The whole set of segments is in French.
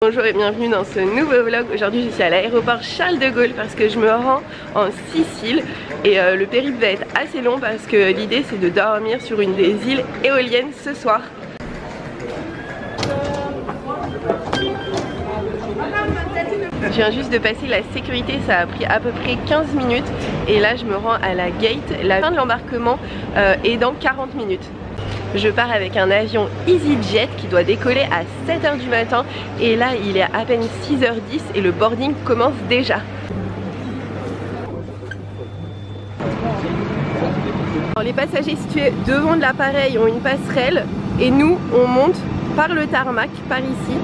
Bonjour et bienvenue dans ce nouveau vlog. Aujourd'hui je suis à l'aéroport Charles de Gaulle parce que je me rends en Sicile et le périple va être assez long parce que l'idée c'est de dormir sur une des îles éoliennes ce soir. Je viens juste de passer la sécurité, ça a pris à peu près 15 minutes et là je me rends à la gate. La fin de l'embarquement est dans 40 minutes. Je pars avec un avion EasyJet qui doit décoller à 7 h du matin et là il est à peine 6 h 10 et le boarding commence déjà. Alors, les passagers situés devant de l'appareil ont une passerelle et nous on monte par le tarmac, par ici.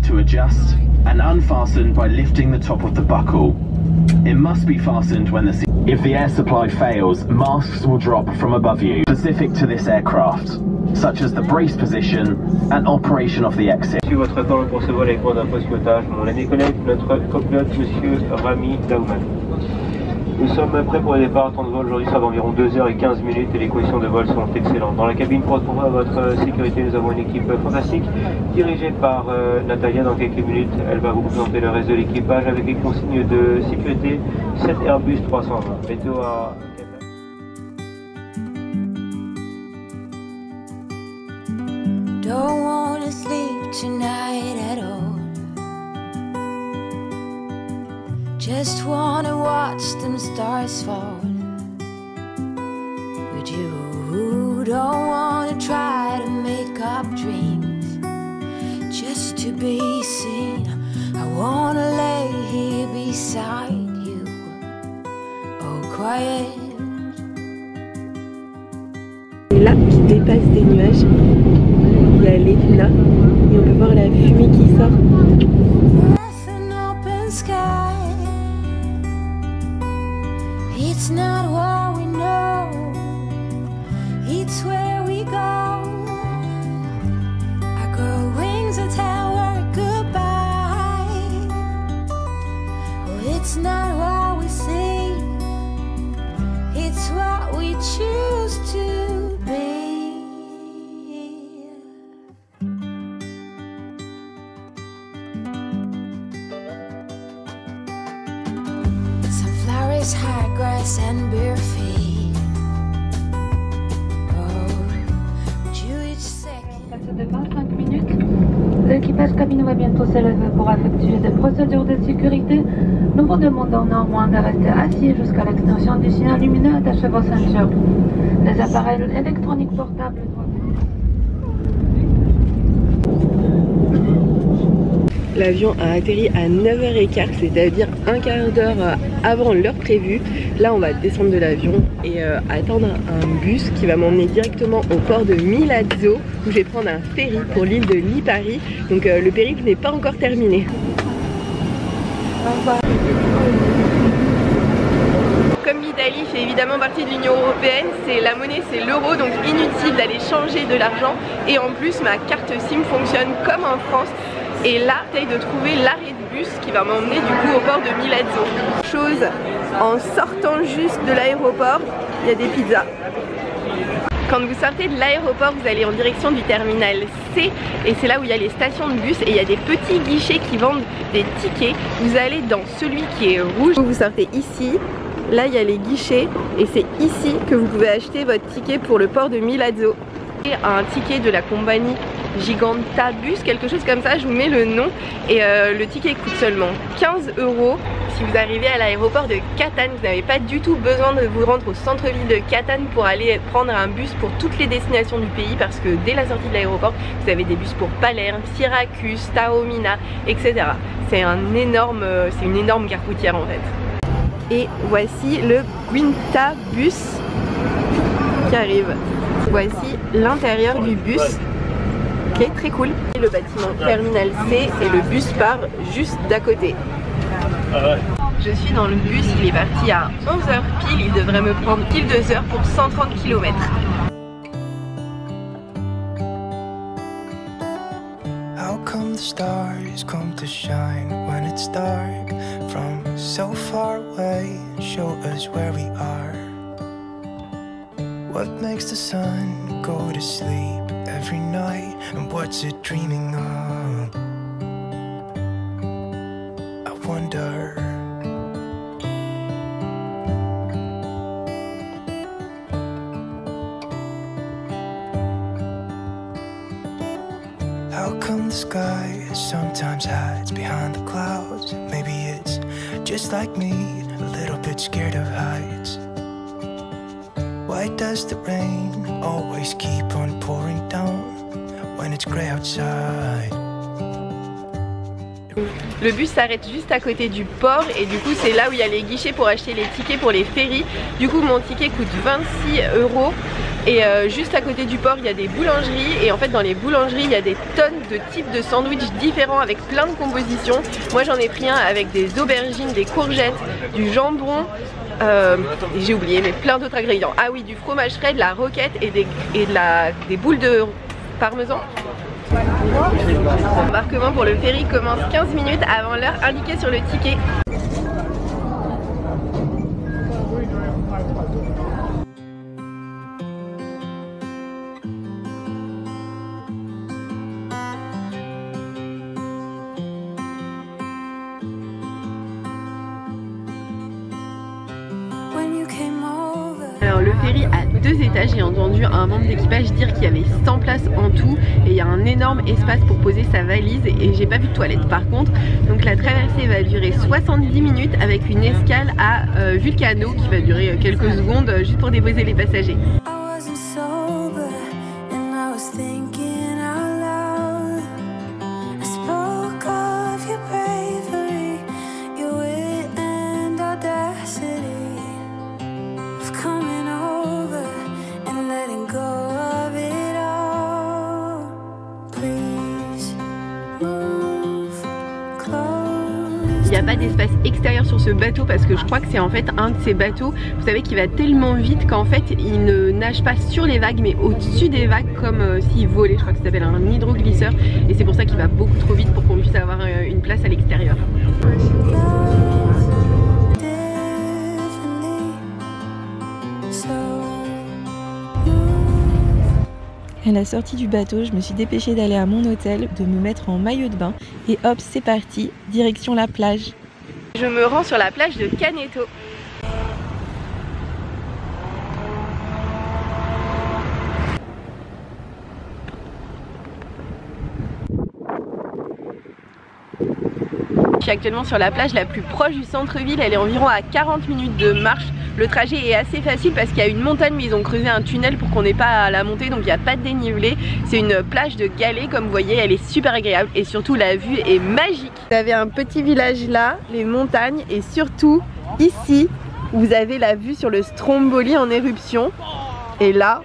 To adjust and unfasten by lifting the top of the buckle. It must be fastened when if the air supply fails, masks will drop from above you, specific to this aircraft, such as the brace position and operation of the exit. Je suis votre accord pour ce vol avec moi d'un poste pilotage, mon ami collègue, notre copilote, monsieur Rami Daouman. Nous sommes prêts pour le départ. Temps de vol aujourd'hui sera d'environ 2 h et 15 minutes et les conditions de vol sont excellentes. Dans la cabine pour retrouver votre sécurité, nous avons une équipe fantastique dirigée par Natalia. Dans quelques minutes, elle va vous présenter le reste de l'équipage avec les consignes de sécurité 7 Airbus 320. Météo à... Don't wanna sleep tonight at all. Just wanna watch them stars fall. But you don't wanna try to make up dreams just to be seen. I wanna lay here beside you, all quiet. Et là qui dépasse des nuages, il y a l'Etna et on peut voir la fumée qui sort. It's not what we know, it's where we go. I grow wings and tell her goodbye. Oh, it's not what we see, it's what we choose to be. Sunflowers, high grass and bare feet. Oh, would you each second? Passe de 25 minutes. L'équipage cabine va bientôt se lever pour effectuer des procédures de sécurité. Nous vous demandons néanmoins de rester assis jusqu'à l'extinction du signal lumineux attaché à vos ceintures. Les appareils électroniques portables doivent... L'avion a atterri à 9 h 15, c'est-à-dire un quart d'heure avant l'heure prévue. Là on va descendre de l'avion et attendre un bus qui va m'emmener directement au port de Milazzo où je vais prendre un ferry pour l'île de Lipari. Donc le périple n'est pas encore terminé. Au revoir. Comme l'Italie fait évidemment partie de l'Union Européenne, la monnaie c'est l'euro, donc inutile d'aller changer de l'argent. Et en plus ma carte SIM fonctionne comme en France. Et là, j'essaye de trouver l'arrêt de bus qui va m'emmener du coup au port de Milazzo. Chose, en sortant juste de l'aéroport, il y a des pizzas. Quand vous sortez de l'aéroport, vous allez en direction du terminal C et c'est là où il y a les stations de bus et il y a des petits guichets qui vendent des tickets. Vous allez dans celui qui est rouge. Vous sortez ici, là il y a les guichets et c'est ici que vous pouvez acheter votre ticket pour le port de Milazzo. Et un ticket de la compagnie Giganta Bus, quelque chose comme ça, je vous mets le nom et le ticket coûte seulement 15 €. Si vous arrivez à l'aéroport de Catane, vous n'avez pas du tout besoin de vous rendre au centre-ville de Catane pour aller prendre un bus pour toutes les destinations du pays parce que dès la sortie de l'aéroport, vous avez des bus pour Palerme, Syracuse, Taormina, etc. C'est une énorme gare routière en fait. Et voici le Giganta Bus qui arrive. Voici l'intérieur du bus qui est très cool. Le bâtiment terminal C et le bus part juste d'à côté. Je suis dans le bus, il est parti à 11h pile, il devrait me prendre pile 2 heures pour 130 km. How come the stars come to shine when it's dark from so far away? Show us where we are. What makes the sun go to sleep every night, and what's it dreaming of? I wonder. How come the sky sometimes hides behind the clouds? Maybe it's just like me, a little bit scared of heights. Why does the rain always keep on pouring down when it's grey outside? Le bus s'arrête juste à côté du port et du coup c'est là où il y a les guichets pour acheter les tickets pour les ferries. Du coup mon ticket coûte 26 € et juste à côté du port il y a des boulangeries et en fait dans les boulangeries il y a des tonnes de types de sandwichs différents avec plein de compositions. Moi j'en ai pris un avec des aubergines, des courgettes, du jambon, j'ai oublié mais plein d'autres ingrédients. Ah oui, du fromage frais, de la roquette et des boules de parmesan. L'embarquement pour le ferry commence 15 minutes avant l'heure indiquée sur le ticket. Alors le ferry a 2 étages, j'ai entendu un membre d'équipage dire qu'il y avait 100 places en tout et il y a un énorme espace pour poser sa valise et j'ai pas vu de toilette par contre. Donc la traversée va durer 70 minutes avec une escale à Vulcano qui va durer quelques secondes juste pour déposer les passagers. Il n'y a pas d'espace extérieur sur ce bateau parce que je crois que c'est en fait un de ces bateaux, vous savez, qui va tellement vite qu'en fait il ne nage pas sur les vagues mais au-dessus des vagues comme s'il volait. Je crois que ça s'appelle un hydroglisseur et c'est pour ça qu'il va beaucoup trop vite pour qu'on puisse avoir une place à l'extérieur. À la sortie du bateau, je me suis dépêchée d'aller à mon hôtel, de me mettre en maillot de bain et hop, c'est parti, direction la plage. Je me rends sur la plage de Caneto. Je suis actuellement sur la plage la plus proche du centre-ville, elle est environ à 40 minutes de marche. Le trajet est assez facile parce qu'il y a une montagne mais ils ont creusé un tunnel pour qu'on n'ait pas à la monter, donc il n'y a pas de dénivelé. C'est une plage de galets comme vous voyez, elle est super agréable et surtout la vue est magique. Vous avez un petit village là, les montagnes et surtout ici vous avez la vue sur le Stromboli en éruption et là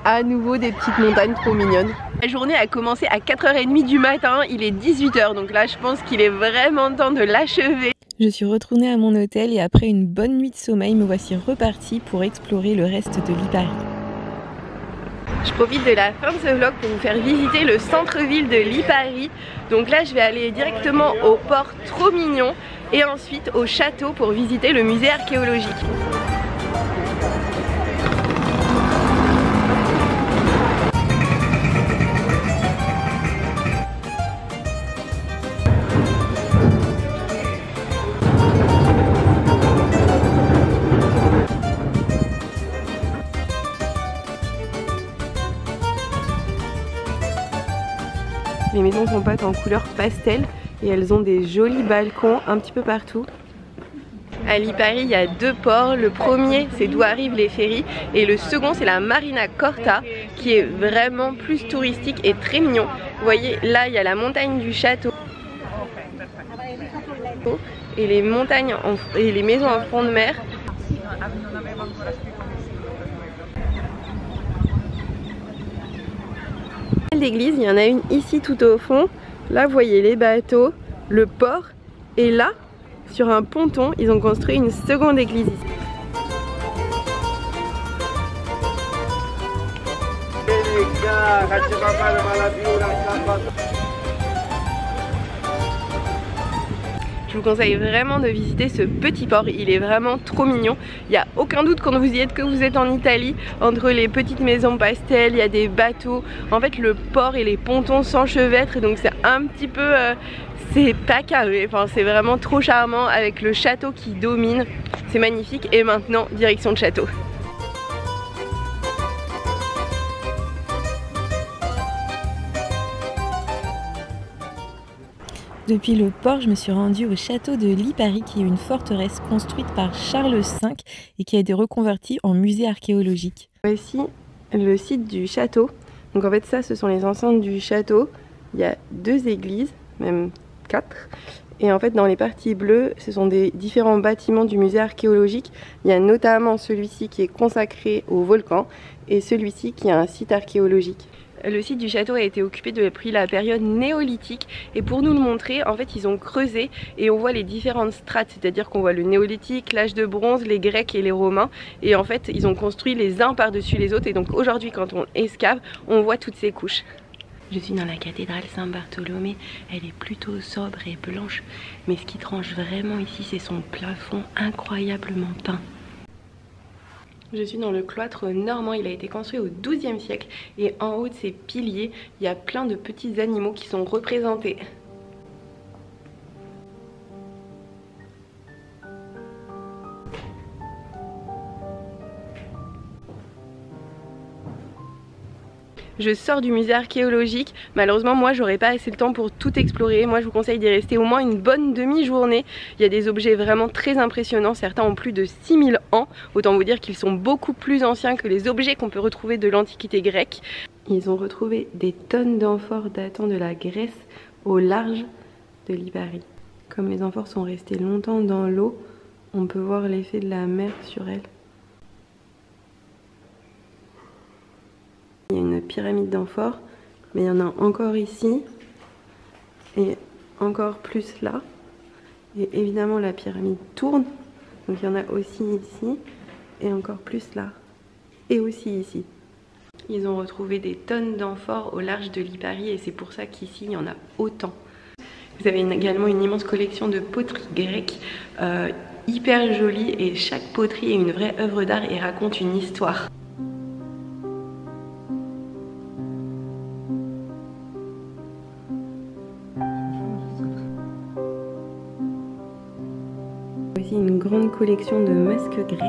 à nouveau des petites montagnes trop mignonnes. La journée a commencé à 4h30 du matin, il est 18h donc là je pense qu'il est vraiment temps de l'achever. Je suis retournée à mon hôtel et après une bonne nuit de sommeil, me voici repartie pour explorer le reste de Lipari. Je profite de la fin de ce vlog pour vous faire visiter le centre-ville de Lipari. Donc là je vais aller directement au port trop mignon et ensuite au château pour visiter le musée archéologique. Les maisons sont peintes en couleur pastel et elles ont des jolis balcons un petit peu partout. À Lipari, il y a 2 ports. Le premier, c'est d'où arrivent les ferries et le second, c'est la Marina Corta qui est vraiment plus touristique et très mignon. Vous voyez, là, il y a la montagne du château et les montagnes et les maisons en front de mer. L'église, il y en a une ici tout au fond. Là vous voyez les bateaux, le port et là sur un ponton, ils ont construit une seconde église ici. Je vous conseille vraiment de visiter ce petit port, il est vraiment trop mignon. Il n'y a aucun doute quand vous y êtes que vous êtes en Italie. Entre les petites maisons pastel, il y a des bateaux. En fait le port et les pontons s'enchevêtrent, donc c'est un petit peu... c'est pas carré, enfin c'est vraiment trop charmant avec le château qui domine. C'est magnifique et maintenant direction le château. Depuis le port, je me suis rendue au château de Lipari, qui est une forteresse construite par Charles V et qui a été reconvertie en musée archéologique. Voici le site du château. Donc en fait ça, ce sont les enceintes du château. Il y a 2 églises, même 4. Et en fait dans les parties bleues, ce sont des différents bâtiments du musée archéologique. Il y a notamment celui-ci qui est consacré au volcan et celui-ci qui est un site archéologique. Le site du château a été occupé depuis la période néolithique et pour nous le montrer, en fait ils ont creusé et on voit les différentes strates, c'est-à-dire qu'on voit le néolithique, l'âge de bronze, les grecs et les romains et en fait ils ont construit les uns par-dessus les autres et donc aujourd'hui quand on escave, on voit toutes ces couches. Je suis dans la cathédrale Saint-Bartholomé, elle est plutôt sobre et blanche, mais ce qui tranche vraiment ici c'est son plafond incroyablement peint. Je suis dans le cloître normand, il a été construit au XIIe siècle et en haut de ces piliers, il y a plein de petits animaux qui sont représentés. Je sors du musée archéologique, malheureusement moi j'aurais pas assez le temps pour tout explorer, moi je vous conseille d'y rester au moins une bonne demi-journée. Il y a des objets vraiment très impressionnants, certains ont plus de 6000 ans, autant vous dire qu'ils sont beaucoup plus anciens que les objets qu'on peut retrouver de l'Antiquité grecque. Ils ont retrouvé des tonnes d'amphores datant de la Grèce au large de Lipari. Comme les amphores sont restées longtemps dans l'eau, on peut voir l'effet de la mer sur elles. Il y a une pyramide d'amphores, mais il y en a encore ici et encore plus là. Et évidemment la pyramide tourne, donc il y en a aussi ici et encore plus là. Et aussi ici. Ils ont retrouvé des tonnes d'amphores au large de Lipari et c'est pour ça qu'ici il y en a autant. Vous avez également une immense collection de poteries grecques hyper jolies et chaque poterie est une vraie œuvre d'art et raconte une histoire. Voici une grande collection de masques grecs.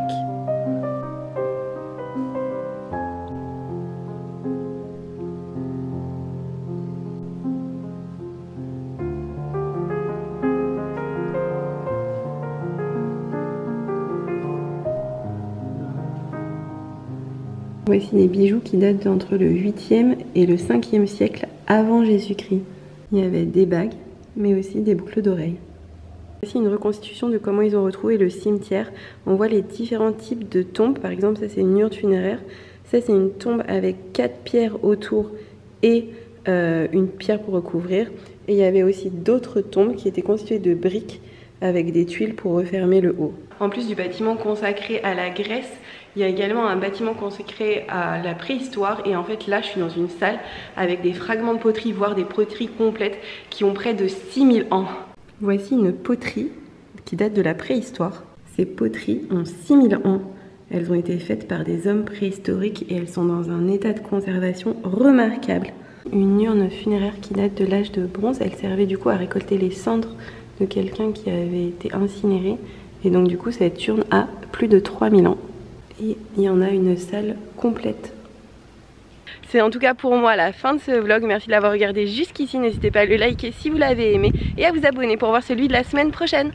Voici des bijoux qui datent entre le 8e et le 5e siècle avant Jésus-Christ. Il y avait des bagues, mais aussi des boucles d'oreilles. Voici une reconstitution de comment ils ont retrouvé le cimetière. On voit les différents types de tombes. Par exemple, ça c'est une urne funéraire. Ça c'est une tombe avec 4 pierres autour et une pierre pour recouvrir. Et il y avait aussi d'autres tombes qui étaient constituées de briques avec des tuiles pour refermer le haut. En plus du bâtiment consacré à la Grèce, il y a également un bâtiment consacré à la préhistoire et en fait là je suis dans une salle avec des fragments de poterie, voire des poteries complètes qui ont près de 6000 ans. Voici une poterie qui date de la préhistoire. Ces poteries ont 6000 ans. Elles ont été faites par des hommes préhistoriques et elles sont dans un état de conservation remarquable. Une urne funéraire qui date de l'âge de bronze, elle servait du coup à récolter les cendres de quelqu'un qui avait été incinéré. Et donc du coup cette urne a plus de 3000 ans. Et il y en a une salle complète. C'est en tout cas pour moi la fin de ce vlog. Merci de l'avoir regardé jusqu'ici. N'hésitez pas à le liker si vous l'avez aimé et à vous abonner pour voir celui de la semaine prochaine.